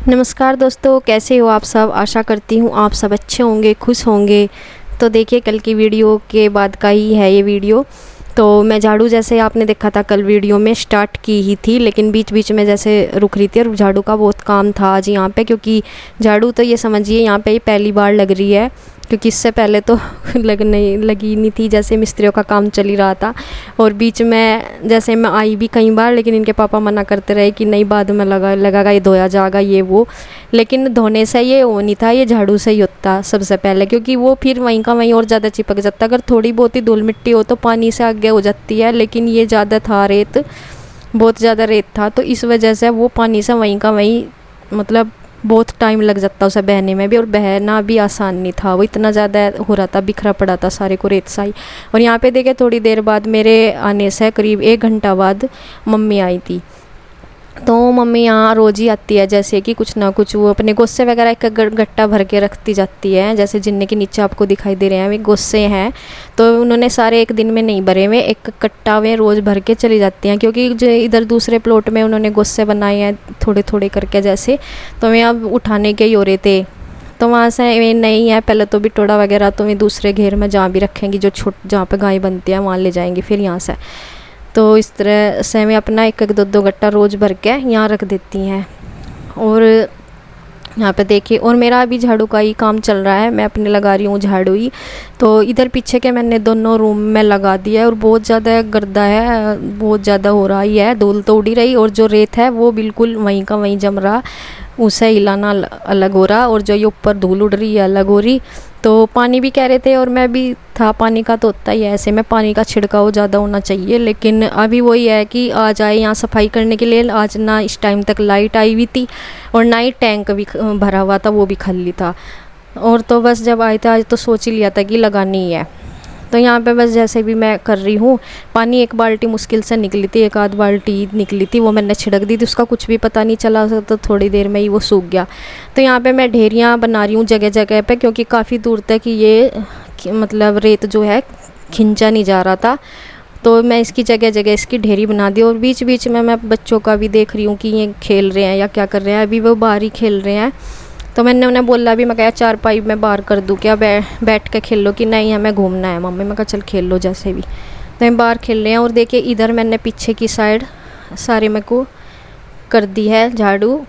नमस्कार दोस्तों, कैसे हो आप सब। आशा करती हूँ आप सब अच्छे होंगे, खुश होंगे। तो देखिए, कल की वीडियो के बाद का ही है ये वीडियो। तो मैं झाड़ू, जैसे आपने देखा था कल वीडियो में, स्टार्ट की ही थी, लेकिन बीच बीच में जैसे रुक रही थी। और झाड़ू का बहुत काम था आज यहाँ पे, क्योंकि झाड़ू तो ये समझिए यहाँ पे ये पहली बार लग रही है, क्योंकि इससे पहले तो लगी नहीं थी। जैसे मिस्त्रियों का काम चल ही रहा था, और बीच में जैसे मैं आई भी कई बार, लेकिन इनके पापा मना करते रहे कि नहीं, बाद में लगेगा, ये धोया जाएगा, ये वो। लेकिन धोने से ये वो नहीं था, ये झाड़ू से ही होता सबसे पहले, क्योंकि वो फिर वहीं का वहीं और ज़्यादा चिपक जाता। अगर थोड़ी बहुत ही धूल मिट्टी हो तो पानी से आगे हो जाती है, लेकिन ये ज़्यादा था रेत, बहुत ज़्यादा रेत था, तो इस वजह से वो पानी से वहीं का वहीं, मतलब बहुत टाइम लग जाता उसे बहने में भी, और बहना भी आसान नहीं था। वो इतना ज़्यादा हो रहा था, बिखरा पड़ा था सारे को रेत साई। और यहाँ पे देखे, थोड़ी देर बाद मेरे आने से करीब 1 घंटा बाद मम्मी आई थी। तो मम्मी यहाँ रोज़ ही आती है, जैसे कि कुछ ना कुछ वो अपने गोस्से वगैरह एक गट्टा भर के रखती जाती है। जैसे जिन्ने के नीचे आपको दिखाई दे रहे हैं वे गोस्से हैं, तो उन्होंने सारे एक दिन में नहीं भरे हुए, एक कट्टा वे रोज़ भर के चली जाती हैं। क्योंकि जो इधर दूसरे प्लॉट में उन्होंने गोस्से बनाए हैं थोड़े थोड़े करके, जैसे तो वे अब उठाने के ही हो रहे थे। तो वहाँ से वे नहीं है, पहले तो बिटोड़ा वगैरह तो वे दूसरे घेर में जहाँ भी रखेंगी, जो जहाँ पर गाय बनती है वहाँ ले जाएंगी फिर यहाँ से। तो इस तरह से मैं अपना एक एक दो दो गट्टा रोज़ भर के यहाँ रख देती हैं। और यहाँ पे देखिए, और मेरा अभी झाड़ू का ही काम चल रहा है, मैं अपने लगा रही हूँ झाड़ू ही। तो इधर पीछे के मैंने दोनों रूम में लगा दिया है, और बहुत ज़्यादा गर्दा है, बहुत ज़्यादा हो रहा ही है, धूल तो उड़ी रही, और जो रेत है वो बिल्कुल वहीं का वहीं जम रहा, उसे हिलाना अलग हो रहा, और जो ये ऊपर धूल उड़ रही है अलग हो रही। तो पानी भी कह रहे थे, और मैं भी था, पानी का तो होता ही है, ऐसे में पानी का छिड़काव ज़्यादा होना चाहिए। लेकिन अभी वही है कि आज आए यहाँ सफाई करने के लिए, आज ना इस टाइम तक लाइट आई हुई थी, और ना ही टैंक भी भरा हुआ था, वो भी खाली था। और तो बस जब आए थे आज, तो सोच ही लिया था कि लगानी ही है। तो यहाँ पे बस जैसे भी मैं कर रही हूँ, पानी 1 बाल्टी मुश्किल से निकली थी, 1 आध बाल्टी निकली थी, वो मैंने छिड़क दी थी, उसका कुछ भी पता नहीं चला, तो थोड़ी देर में ही वो सूख गया। तो यहाँ पे मैं ढेरियाँ बना रही हूँ जगह जगह पे, क्योंकि काफ़ी दूर तक ये मतलब रेत जो है खिंचा नहीं जा रहा था। तो मैं इसकी जगह जगह इसकी ढेरी बना दी। और बीच बीच में मैं बच्चों का भी देख रही हूँ कि ये खेल रहे हैं या क्या कर रहे हैं। अभी वो बाहर ही खेल रहे हैं, तो मैंने उन्हें बोला भी, मैं कहा 4 पाइप में बाहर कर दूँ क्या, बैठ के खेल लो, कि नहीं हमें घूमना है मम्मी। मैं कहा चल खेल लो जैसे भी। तो हम बाहर खेल रहे हैं। और देखिए, इधर मैंने पीछे की साइड सारे मेरे को कर दी है झाड़ू।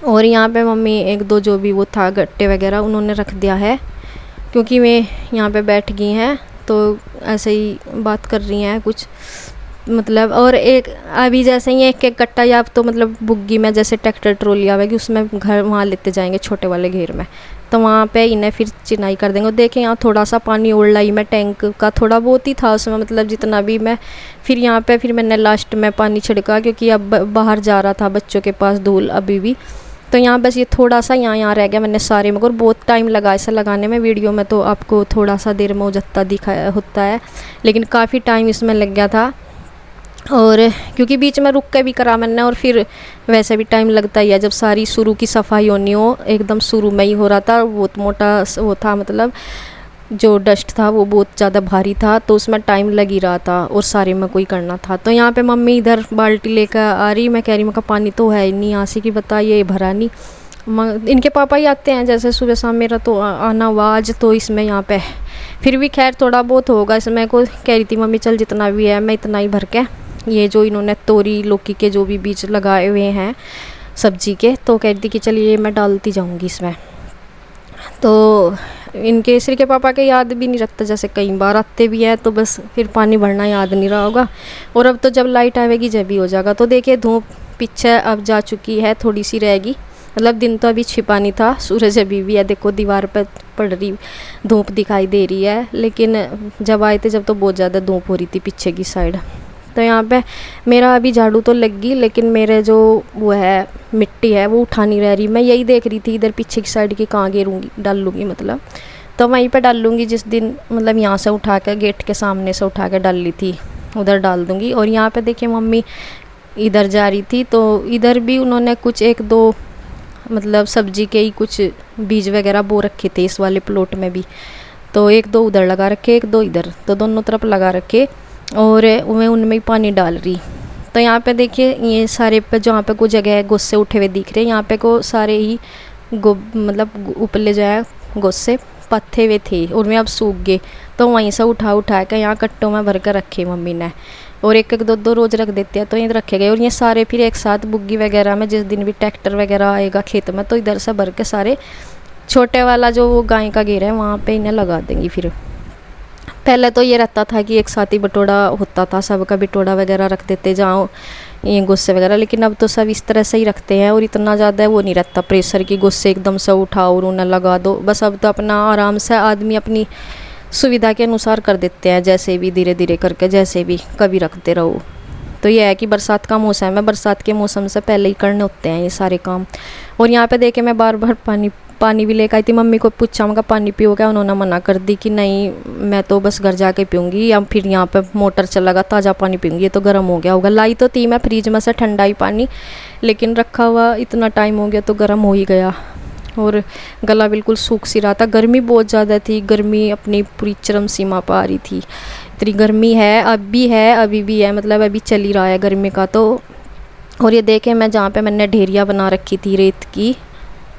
और यहाँ पे मम्मी 1-2 जो भी वो था गट्टे वगैरह उन्होंने रख दिया है, क्योंकि वे यहाँ पे बैठ गई हैं, तो ऐसे ही बात कर रही हैं कुछ, मतलब। और एक अभी जैसे ही एक एक कट्टा, या तो मतलब बुग्गी में जैसे ट्रैक्टर ट्रॉली आवेगी, उसमें घर वहाँ लेते जाएंगे छोटे वाले घेर में, तो वहाँ पे इन्हें फिर चिनाई कर देंगे। और देखें, यहाँ थोड़ा सा पानी उड़ लाई मैं, टैंक का थोड़ा बहुत ही था उसमें, मतलब जितना भी मैं, फिर यहाँ पे फिर मैंने लास्ट में पानी छिड़का, क्योंकि अब बाहर जा रहा था बच्चों के पास धूल अभी भी। तो यहाँ बस ये थोड़ा सा यहाँ रह गया, मैंने सारे में, और बहुत टाइम लगा इसे लगाने में। वीडियो में तो आपको थोड़ा सा देर में हो जाता दिखा होता है, लेकिन काफ़ी टाइम इसमें लग गया था। और क्योंकि बीच में रुक के भी करा मैंने, और फिर वैसे भी टाइम लगता ही है जब सारी शुरू की सफाई होनी हो, एकदम शुरू में ही हो रहा था। बहुत मोटा वो था, मतलब जो डस्ट था वो बहुत ज़्यादा भारी था, तो उसमें टाइम लग ही रहा था, और सारे में कोई करना था। तो यहाँ पे मम्मी इधर बाल्टी लेकर आ रही, मैं कह रही, मैं का पानी तो है ही नहीं, यहाँ से कि बताइए भरा नहीं। इनके पापा ही आते हैं जैसे सुबह शाम, मेरा तो आना हुआ आज, तो इसमें यहाँ पे फिर भी खैर थोड़ा बहुत होगा इसमें। को कह रही थी मम्मी चल जितना भी है मैं इतना ही भर के, ये जो इन्होंने तोरी लौकी के जो भी बीज लगाए हुए हैं सब्जी के, तो कह रही थी कि चलिए मैं डालती जाऊंगी इसमें। तो इनके श्री के पापा के याद भी नहीं रखता, जैसे कई बार आते भी है, तो बस फिर पानी भरना याद नहीं रहा होगा। और अब तो जब लाइट आएगी जब भी हो जाएगा। तो देखिए, धूप पीछे अब जा चुकी है, थोड़ी सी रहेगी, मतलब दिन तो अभी छिपा नहीं था, सूरज अभी भी है, देखो दीवार पर पड़ रही धूप दिखाई दे रही है। लेकिन जब आए थे जब तो बहुत ज़्यादा धूप हो रही थी पीछे की साइड। तो यहाँ पे मेरा अभी झाड़ू तो लग गई, लेकिन मेरे जो वो है मिट्टी है वो उठा नहीं रह रही। मैं यही देख रही थी इधर पीछे की साइड की कहाँ गिरूँगी, डाल लूँगी, मतलब तो वहीं पे डाल लूँगी जिस दिन, मतलब यहाँ से उठा कर गेट के सामने से उठा कर डाल ली थी, उधर डाल दूँगी। और यहाँ पे देखिए, मम्मी इधर जा रही थी, तो इधर भी उन्होंने कुछ 1-2 मतलब सब्जी के ही कुछ बीज वगैरह बो रखे थे इस वाले प्लॉट में भी, तो 1-2 उधर लगा रखे, 1-2 इधर, तो दोनों तरफ लगा रखे। और मैं उनमें ही पानी डाल रही, तो यहाँ पे देखिए ये सारे पे जहाँ पे कुछ जगह है गोस्से उठे हुए दिख रहे हैं, यहाँ पे को सारे ही मतलब उपले जो है गोस्से पत्थे हुए थे और वे अब सूख गए, तो वहीं से उठा के यहाँ कट्टों में भर कर रखे मम्मी ने, और एक एक दो दो रोज़ रख देते हैं तो ये रखे गए। और ये सारे फिर एक साथ बुग्गी वगैरह में जिस दिन भी ट्रैक्टर वगैरह आएगा खेत में तो इधर से भर के सारे छोटे वाला जो वो गाय का घेरा है वहाँ पे इन्हें लगा देंगी। फिर पहले तो ये रहता था कि एक साथ ही बटोड़ा होता था, सबका बटोड़ा वगैरह रख देते जहाँ ये गुस्से वगैरह, लेकिन अब तो सब इस तरह से ही रखते हैं और इतना ज़्यादा वो नहीं रहता प्रेशर की गुस्से एकदम से उठाओ और उन्हें लगा दो। बस अब तो अपना आराम से आदमी अपनी सुविधा के अनुसार कर देते हैं, जैसे भी धीरे धीरे करके जैसे भी कभी रखते रहो। तो ये है कि बरसात का मौसम है, बरसात के मौसम से पहले ही करने होते हैं ये सारे काम। और यहाँ पे देखे मैं बार बार पानी भी लेकर आई थी, मम्मी को पूछा मैं पानी पियोगे, उन्होंने मना कर दी कि नहीं मैं तो बस घर जाके पीऊँगी, या फिर यहाँ पे मोटर चलेगा ताज़ा पानी पीऊँगी, ये तो गर्म हो गया होगा। लाई तो थी मैं फ्रिज में से ठंडा ही पानी, लेकिन रखा हुआ इतना टाइम हो गया तो गर्म हो ही गया और गला बिल्कुल सूख सी रहा था। गर्मी बहुत ज़्यादा थी, गर्मी अपनी पूरी चरम सीमा पर आ रही थी। इतनी गर्मी है, अब भी है, अभी भी है, मतलब अभी चल ही रहा है गर्मी का तो। और ये देखें मैं जहाँ पे मैंने ढेरिया बना रखी थी रेत की,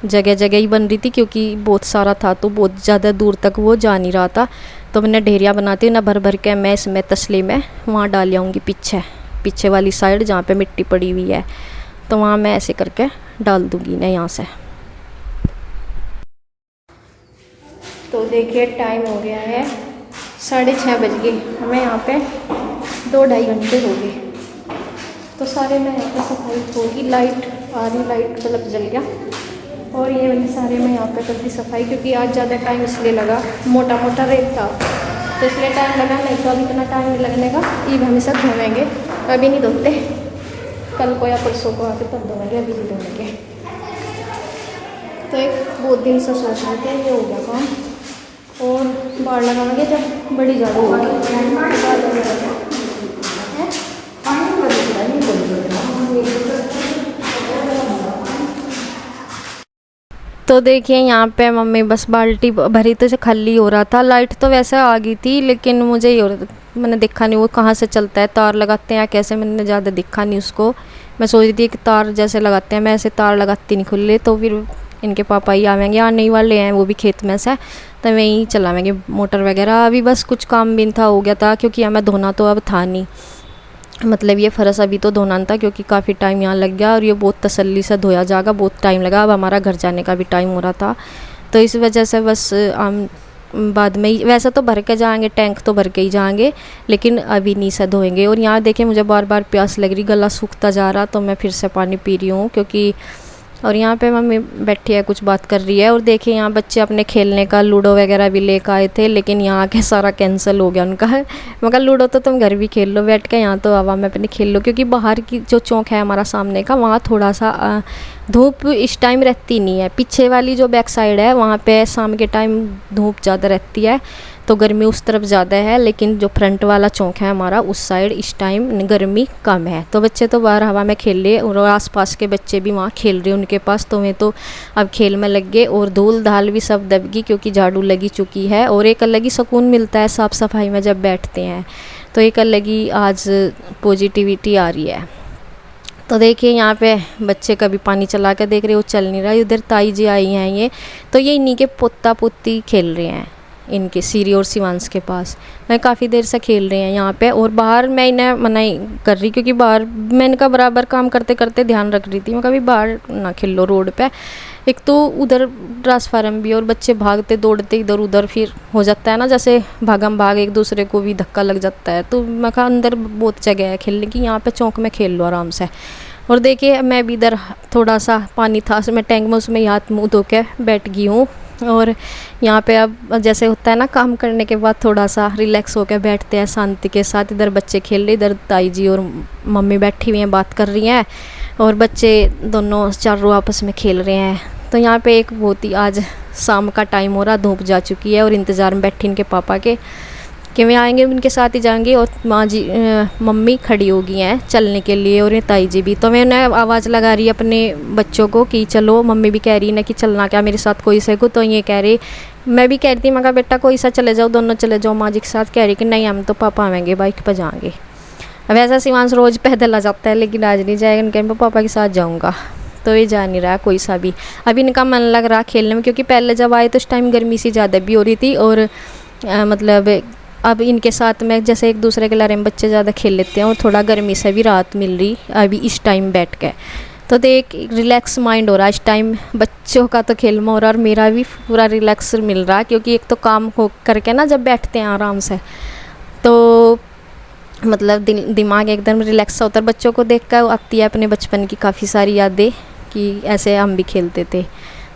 जगह जगह ही बन रही थी क्योंकि बहुत सारा था तो बहुत ज़्यादा दूर तक वो जा नहीं रहा था, तो मैंने ढेरिया बनाती हूँ ना भर भर के मैं इसमें तसले में वहाँ डाल आऊँगी पीछे वाली साइड जहाँ पे मिट्टी पड़ी हुई है, तो वहाँ मैं ऐसे करके डाल दूँगी ना यहाँ से। तो देखिए टाइम हो गया है 6:30 बज गए, हमें यहाँ पे 2-2.5 घंटे हो गए। तो सारे मैं यहाँ पे सफाई होगी, लाइट आ रही, लाइट बल्ब जल गया और ये वाली सारे मैं यहाँ पे कर दी सफाई, क्योंकि आज ज़्यादा टाइम इसलिए लगा, मोटा मोटा रेत था तो इसलिए टाइम लगा, नहीं तो अभी इतना टाइम नहीं लगने का। ईब हमेशा धोएंगे, अभी नहीं धोते, कल को या परसों को आके तब धोएंगे, अभी नहीं धोएंगे। तो एक बहुत दिन से सोच रहे थे, ये हो गया काम। और बाढ़ लगाएंगे जब बड़ी ज़्यादा होगी। तो देखिए यहाँ पे मम्मी बस बाल्टी भरी तो खाली हो रहा था, लाइट तो वैसे आ गई थी लेकिन मुझे ये हो रहा था, मैंने देखा नहीं वो कहाँ से चलता है, तार लगाते हैं कैसे, मैंने ज़्यादा देखा नहीं उसको। मैं सोच रही थी कि तार जैसे लगाते हैं, मैं ऐसे तार लगाती नहीं खुले, तो फिर इनके पापा ही आवेंगे, आने वाले हैं वो भी खेत में से, तो वहीं चलावेंगे मोटर वगैरह। अभी बस कुछ काम भी था हो गया था, क्योंकि हमें धोना तो अब था नहीं, मतलब ये फरस अभी तो धोना था क्योंकि काफ़ी टाइम यहाँ लग गया और ये बहुत तसल्ली से धोया जाएगा, बहुत टाइम लगा। अब हमारा घर जाने का भी टाइम हो रहा था, तो इस वजह से बस हम बाद में ही, वैसे तो भर के जाएंगे, टैंक तो भर के ही जाएंगे, लेकिन अभी नहीं से धोएंगे। और यहाँ देखें मुझे बार बार प्यास लग रही, गला सूखता जा रहा, तो मैं फिर से पानी पी रही हूँ क्योंकि। और यहाँ पे मम्मी बैठी है कुछ बात कर रही है। और देखिए यहाँ बच्चे अपने खेलने का लूडो वगैरह भी लेकर आए थे, लेकिन यहाँ के सारा कैंसिल हो गया उनका। मगर लूडो तो तुम घर भी खेल लो बैठ के, यहाँ तो हवा में अपने खेल लो, क्योंकि बाहर की जो चौक है हमारा सामने का, वहाँ थोड़ा सा धूप इस टाइम रहती नहीं है। पीछे वाली जो बैक साइड है वहाँ पे शाम के टाइम धूप ज़्यादा रहती है, तो गर्मी उस तरफ ज़्यादा है, लेकिन जो फ्रंट वाला चौक है हमारा उस साइड इस टाइम गर्मी कम है। तो बच्चे तो बाहर हवा में खेल रहे और आसपास के बच्चे भी वहाँ खेल रहे उनके पास, तो वे तो अब खेल में लग गए। और धूल धाल भी सब दब गई क्योंकि झाड़ू लगी चुकी है, और एक अलग ही सुकून मिलता है साफ़ सफाई में जब बैठते हैं, तो एक अलग ही आज पॉजिटिविटी आ रही है। तो देखिए यहाँ पे बच्चे कभी पानी चला के देख रहे, वो चल नहीं रहा। उधर ताई जी आई हैं ये, तो ये इन्हीं के पोता पोती खेल रहे हैं, इनके सीरी और शिवांश के पास। मैं काफ़ी देर से खेल रहे हैं यहाँ पे, और बाहर मैं इन्हें मनाही कर रही क्योंकि बाहर मैं इनका बराबर काम करते करते ध्यान रख रही थी, मैं कभी बाहर ना खेलो रोड पे। एक तो उधर ट्रांसफार्म भी, और बच्चे भागते दौड़ते इधर उधर, फिर हो जाता है ना जैसे भागम भाग, एक दूसरे को भी धक्का लग जाता है। तो मैं कहा अंदर बहुत जगह है खेलने की, यहाँ पे चौक में खेल लो आराम से। और देखिए मैं भी इधर थोड़ा सा पानी था मैं टैंक में, उसमें हाथ मुँह धो के बैठ गई हूँ। और यहाँ पे अब जैसे होता है ना काम करने के बाद थोड़ा सा रिलैक्स होकर बैठते हैं शांति के साथ। इधर बच्चे खेल रहे, इधर ताई जी और मम्मी बैठी हुई हैं बात कर रही हैं, और बच्चे दोनों चारों आपस में खेल रहे हैं। तो यहाँ पे एक बहुत ही आज शाम का टाइम हो रहा, धूप जा चुकी है, और इंतज़ार में बैठी इनके पापा के कि वे आएंगे, उनके साथ ही जाएंगे। और माँ जी मम्मी खड़ी हो गई हैं चलने के लिए, और ये ताई जी भी। तो मैं उन्हें आवाज़ लगा रही अपने बच्चों को कि चलो, मम्मी भी कह रही ना कि चलना क्या मेरे साथ कोई से को, तो ये कह रही, मैं भी कह रही थी, मैं कहा बेटा कोई सा चले जाओ, दोनों चले जाओ माँ जी के साथ। कह रही कि नहीं हम तो पापा आएंगे, बाइक पर जाएंगे। वैसा शिवांश रोज़ पैदल आ जाता है, लेकिन आज नहीं जाएगा, इनके पापा के साथ जाऊँगा। तो ये जा नहीं रहा कोई सा भी। अभी इनका मन लग रहा खेलने में, क्योंकि पहले जब आए तो उस टाइम गर्मी सी ज़्यादा भी हो रही थी, और मतलब अब इनके साथ में जैसे एक दूसरे के लारे में बच्चे ज़्यादा खेल लेते हैं, और थोड़ा गर्मी से भी राहत मिल रही अभी इस टाइम बैठ के। तो देख रिलैक्स माइंड हो रहा है इस टाइम, बच्चों का तो खेल में हो रहा है और मेरा भी पूरा रिलैक्स मिल रहा है, क्योंकि एक तो काम हो करके ना जब बैठते हैं आराम से तो मतलब दिमाग एकदम रिलैक्स होता है। बच्चों को देख कर आती है अपने बचपन की काफ़ी सारी यादें कि ऐसे हम भी खेलते थे।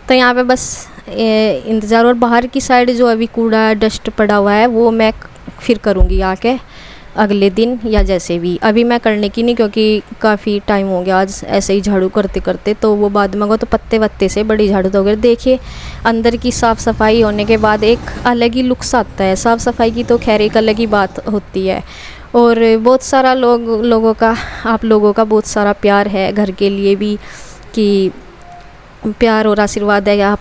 तो यहाँ पे बस इंतज़ार। और बाहर की साइड जो अभी कूड़ा डस्ट पड़ा हुआ है वो मैं फिर करूँगी आके अगले दिन, या जैसे भी। अभी मैं करने की नहीं, क्योंकि काफ़ी टाइम हो गया आज ऐसे ही झाड़ू करते करते, तो वो बाद में तो पत्ते वत्ते से बड़ी झाड़ू तो हो गई। देखिए अंदर की साफ़ सफाई होने के बाद एक अलग ही लुक्स आता है। साफ़ सफाई की तो खैर एक अलग ही बात होती है। और बहुत सारा लोगों का, आप लोगों का बहुत सारा प्यार है घर के लिए भी, कि प्यार और आशीर्वाद है आप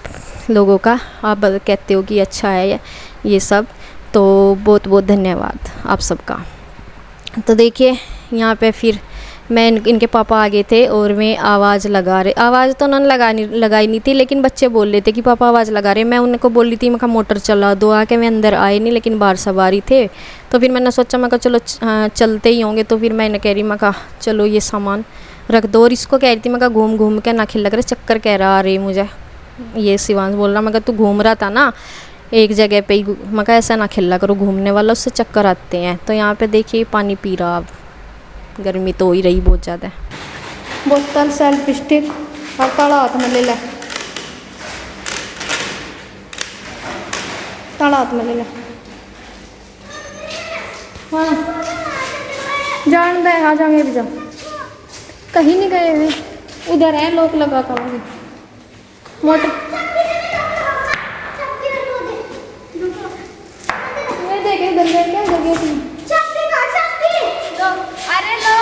लोगों का। आप कहते हो कि अच्छा है ये सब, तो बहुत बहुत धन्यवाद आप सबका। तो देखिए यहाँ पे फिर मैं इनके पापा आ गए थे और मैं आवाज़ तो उन्होंने लगाई नहीं थी, लेकिन बच्चे बोल रहे थे कि पापा आवाज़ लगा रहे। मैं उनको बोल रही थी, मैं कहा मोटर चला दो, आके मैं अंदर आए नहीं, लेकिन बाहर सवारी थे। तो फिर मैंने सोचा, मैं कहा चलो चलते ही होंगे। तो फिर मैंने कह रही, मैं कहा चलो ये सामान रख दो। और इसको कह रही थी, मैं कहा घूम घूम के ना खिल लग रहे, चक्कर कह रहा आ रही मुझे। ये शिवांश बोल रहा, मैं कहा तू घूम रहा था ना एक जगह पे ही, मैं कहा ऐसा ना खेला करो घूमने वाला, उससे चक्कर आते हैं। तो यहाँ पे देखिए पानी पी रहा, अब गर्मी तो हो ही रही बहुत ज़्यादा। बोतल सेल्फ स्टिक और ताड़ा हाथ में ले ले, ताड़ा हाथ में ले ले। हाँ जान दे, आ जाएंगे भी, जा कहीं नहीं गए हैं, उधर है लोग लगा कर मोटर। देखे इधर गए क्या, उधर गए थे। अरे लो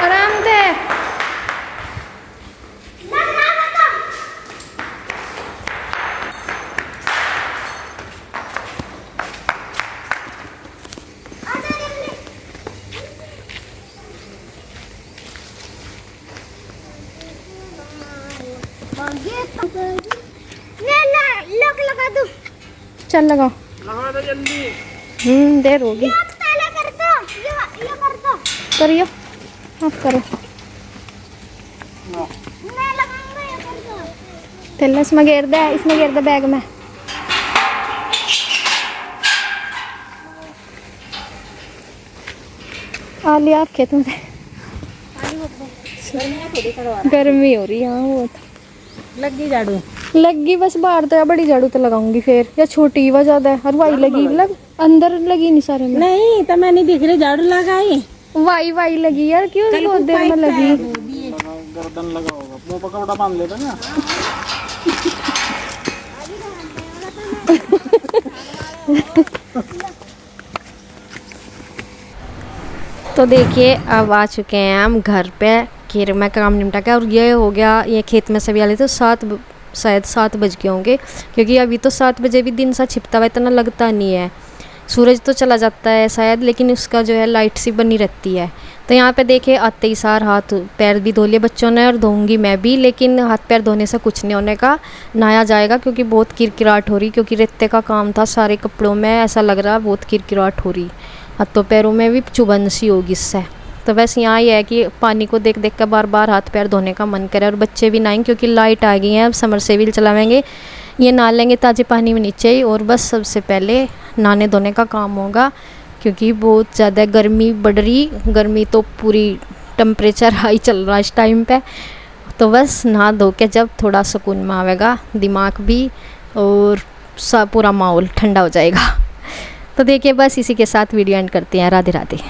आराम से। लगा दो, चल लगा दो जल्दी, देर होगी। करियो, आप करो। तेल इसमें घेर दे बैग में। आ लिया आप खेत में। गर्मी हो रही है, हाँ वो लगी झाड़ू लगी बस बाहर तो, या बड़ी झाड़ू तो लगाऊंगी फिर, या छोटी व ज्यादा है। और वाई लगी अंदर लगी नहीं सारे में। नहीं तो मैं नहीं दिख रही, झाड़ू लगाई वाई लगी यार, क्यों बहुत देर में लगी। गर्दन लगा होगा, मुंह पर कपड़ा बांध लेता ना। तो देखिए अब आ चुके हैं हम घर पे। खेत में काम निपटा के, और ये हो गया, ये खेत में सभी वाले तो शायद 7 बज गए होंगे, क्योंकि अभी तो 7 बजे भी दिन सा छिपता हुआ इतना लगता नहीं है। सूरज तो चला जाता है शायद, लेकिन उसका जो है लाइट सी बनी रहती है। तो यहाँ पे देखिए आते ही सार हाथ पैर भी धो लिए बच्चों ने, और धोऊंगी मैं भी, लेकिन हाथ पैर धोने से कुछ नहीं होने का, नहाया जाएगा, क्योंकि बहुत किरकिराहट हो रही, क्योंकि रेते का काम था सारे कपड़ों में, ऐसा लग रहा बहुत किरकिराहट हो रही, हाथों पैरों में भी चुभन सी होगी इससे। तो बस यहाँ ये है कि पानी को देख देख कर बार बार हाथ पैर धोने का मन करे। और बच्चे भी नहाएंगे, क्योंकि लाइट आ गई है, अब समरसेबिल चलाएंगे, ये नहा लेंगे ताज़े पानी में नीचे ही। और बस सबसे पहले नहाने धोने का काम होगा, क्योंकि बहुत ज़्यादा गर्मी बढ़ रही, गर्मी तो पूरी टेम्परेचर हाई चल रहा है इस टाइम पे। तो बस नहा धो के जब थोड़ा सुकून में आवेगा दिमाग भी, और सब पूरा माहौल ठंडा हो जाएगा। तो देखिए बस इसी के साथ वीडियो एंड करते हैं। राधे राधे।